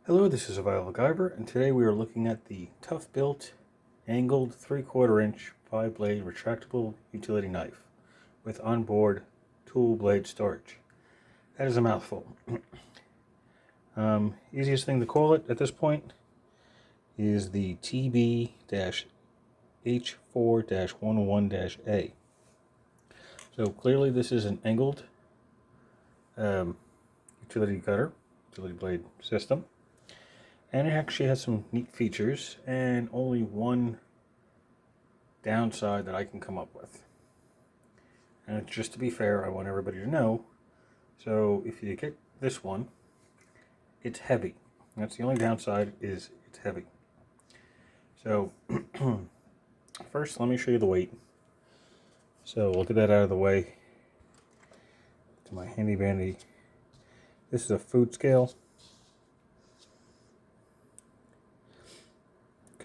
Hello, this is Survival-gyver, and today we are looking at the ToughBuilt Angled 3/4 inch 5-blade retractable utility knife with onboard tool blade storage. That is a mouthful. Easiest thing to call it at this point is the TB-H4-11-A. So clearly this is an angled utility blade system. And it actually has some neat features and only one downside that I can come up with. And just to be fair, I want everybody to know. So if you get this one, it's heavy. That's the only downside, is it's heavy. So first let me show you the weight. So we'll get that out of the way. To my handy dandy. This is a food scale.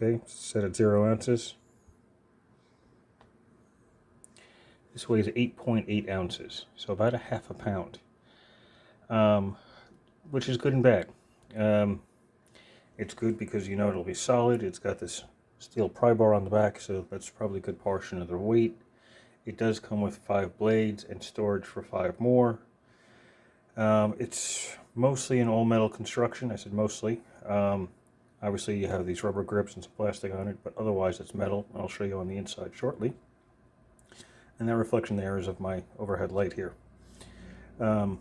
Okay, set at 0 ounces. This weighs 8.8 ounces, so about a half a pound, which is good and bad. It's good because you know it'll be solid. It's got this steel pry-bar on the back, so that's probably a good portion of the weight. It does come with 5 blades and storage for 5 more. It's mostly an all-metal construction. I said mostly. Obviously you have these rubber grips and some plastic on it, but otherwise it's metal. I'll show you on the inside shortly. And that reflection there is of my overhead light here. So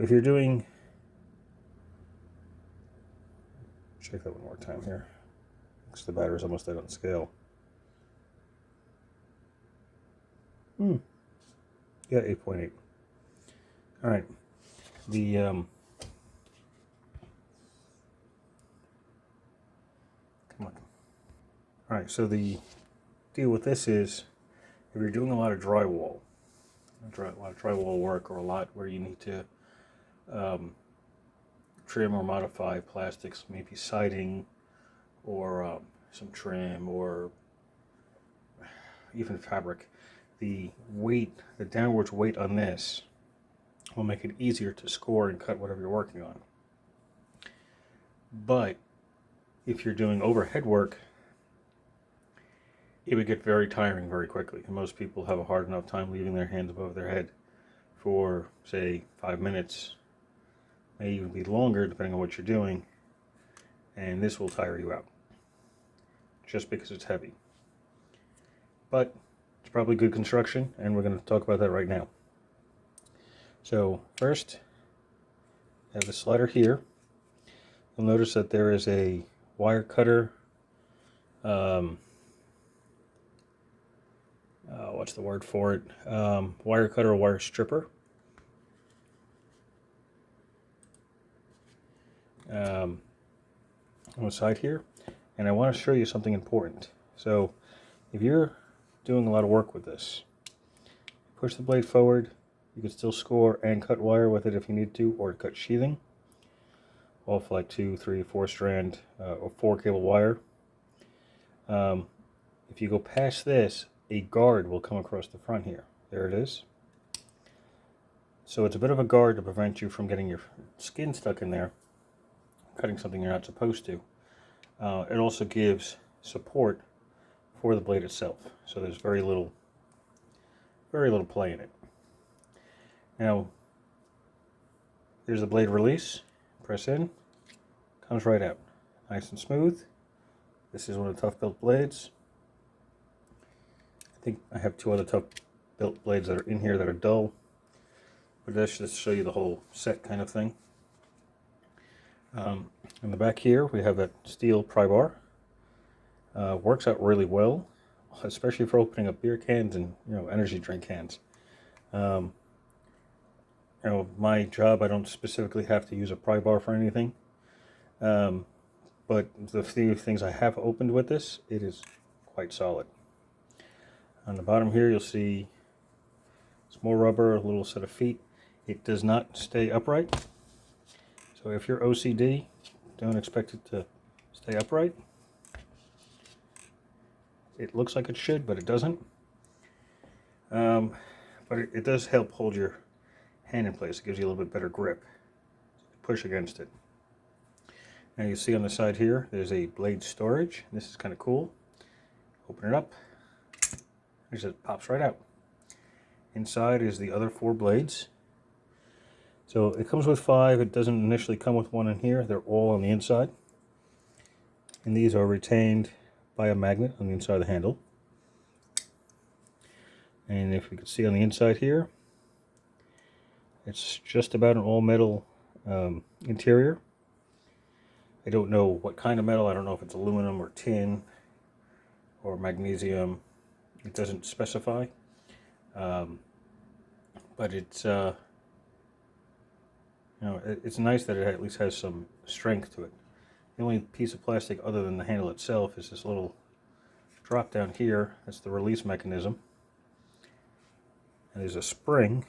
if you're doing, check that one more time here, because the battery's almost dead on the scale. Yeah, 8.8. All right. Alright, so the deal with this is, if you're doing a lot of drywall, work, or a lot where you need to trim or modify plastics, maybe siding, or some trim, or even fabric, the downwards weight on this will make it easier to score and cut whatever you're working on. But if you're doing overhead work, it would get very tiring very quickly. And most people have a hard enough time leaving their hands above their head for, say, 5 minutes. May even be longer depending on what you're doing. And this will tire you out just because it's heavy. But it's probably good construction, and we're going to talk about that right now. So first, I have the slider here. You'll notice that there is a wire cutter. What's the word for it? Wire cutter or wire stripper. On the side here. And I want to show you something important. So if you're doing a lot of work with this, push the blade forward. You can still score and cut wire with it if you need to, or cut sheathing off like 2, 3, 4 strand or 4 cable wire. If you go past this, a guard will come across the front here. There it is. So it's a bit of a guard to prevent you from getting your skin stuck in there, cutting something you're not supposed to. It also gives support for the blade itself. So there's very little play in it. Now, here's the blade release. Press in, comes right out. Nice and smooth. This is one of the ToughBuilt blades. I think I have 2 other ToughBuilt blades that are in here that are dull, but that's just to show you the whole set kind of thing. In the back here we have that steel pry-bar. Works out really well, especially for opening up beer cans and energy drink cans. My job, I don't specifically have to use a pry-bar for anything, but the few things I have opened with this, it is quite solid. On the bottom here you'll see some more rubber, a little set of feet. It does not stay upright, so if you're OCD, don't expect it to stay upright. It looks like it should, but it doesn't. But it does help hold your hand in place. It gives you a little bit better grip. push against it. Now you see on the side here, there's a blade storage. This is kind of cool. Open it up. It just pops right out. Inside is the other 4 blades. So it comes with 5. It doesn't initially come with one in here. They're all on the inside. And these are retained by a magnet on the inside of the handle. And if we can see on the inside here, it's just about an all-metal interior. I don't know what kind of metal. I don't know if it's aluminum or tin or magnesium. It doesn't specify. But it's it's nice that it at least has some strength to it. The only piece of plastic other than the handle itself is this little drop down here. That's the release mechanism. And there's a spring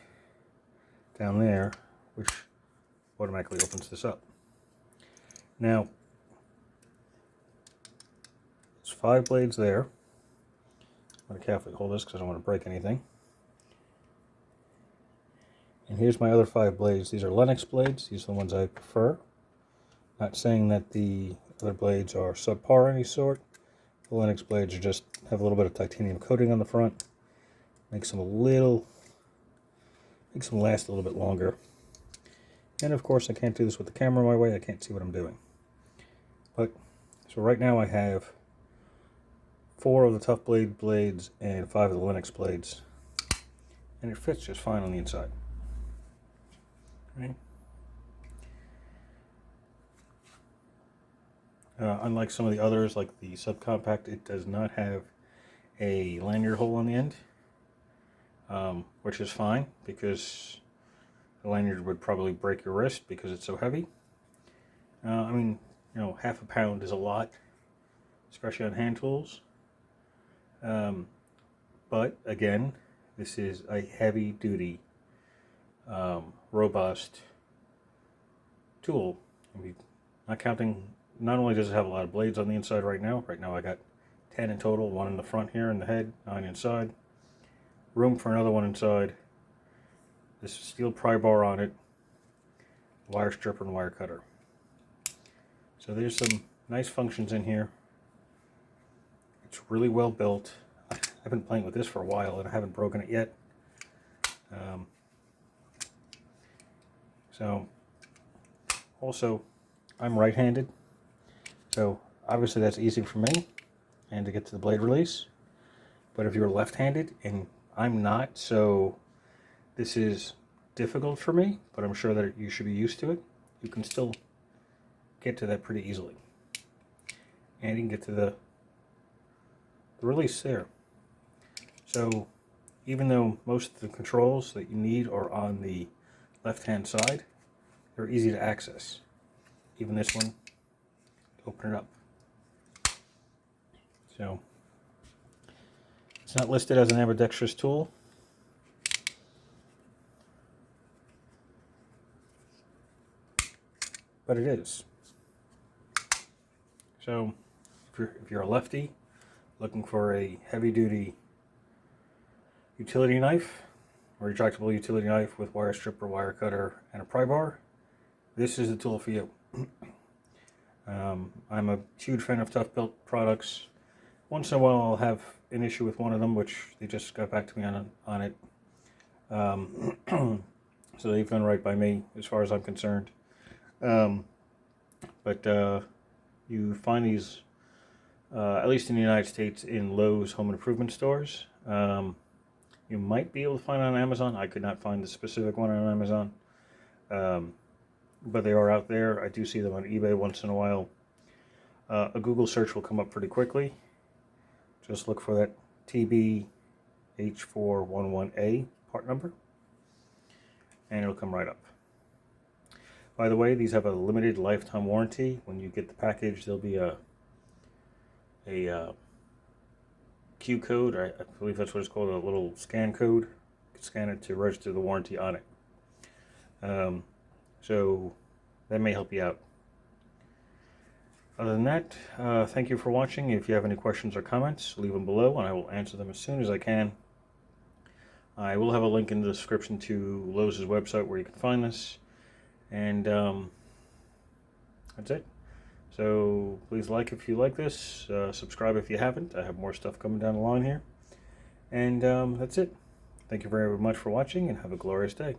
down there which automatically opens this up. Now, there's 5 blades there. I'm going to carefully hold this because I don't want to break anything. And here's my other 5 blades. These are Lennox blades. These are the ones I prefer. Not saying that the other blades are subpar any sort. The Lennox blades are just have a little bit of titanium coating on the front. Makes them last a little bit longer. And of course I can't do this with the camera my way. I can't see what I'm doing. But so right now I have 4 of the ToughBuilt blades and 5 of the Lennox blades. And it fits just fine on the inside. Right. Unlike some of the others, like the subcompact, it does not have a lanyard hole on the end, which is fine because the lanyard would probably break your wrist because it's so heavy. I mean, half a pound is a lot, especially on hand tools. But again, this is a heavy-duty, robust tool. I mean, not counting. Not only does it have a lot of blades on the inside right now I got 10 in total, 1 in the front here in the head, 9 inside. Room for another 1 inside. This steel pry bar on it, wire stripper and wire cutter. So there's some nice functions in here. It's really well built. I've been playing with this for a while and I haven't broken it yet. So also, I'm right-handed. So obviously that's easy for me and to get to the blade release. But if you're left-handed, and I'm not, so this is difficult for me, but I'm sure that you should be used to it. You can still get to that pretty easily. And you can get to the release there. So even though most of the controls that you need are on the left-hand side, they're easy to access. Even this one, open it up. So it's not listed as an ambidextrous tool. But it is. So if you're a lefty looking for a heavy-duty utility knife, or retractable utility knife with wire stripper, wire cutter, and a pry bar, this is the tool for you. I'm a huge fan of ToughBuilt products. Once in a while I'll have an issue with one of them, which they just got back to me on it. So they've done right by me as far as I'm concerned. But you find these, at least in the United States, in Lowe's home improvement stores. You might be able to find it on Amazon. I could not find the specific one on Amazon. But they are out there. I do see them on eBay once in a while. A Google search will come up pretty quickly. Just look for that TB-H4-11-A part number, and it'll come right up. By the way, these have a limited lifetime warranty. When you get the package, there'll be a Q code, I believe that's what it's called, a little scan code. You can scan it to register the warranty on it. So that may help you out. Other than that, thank you for watching. If you have any questions or comments, leave them below and I will answer them as soon as I can. I will have a link in the description to Lowe's website where you can find this. And That's it. So please like if you like this, subscribe if you haven't. I have more stuff coming down the line here. And that's it. Thank you very much for watching, and have a glorious day.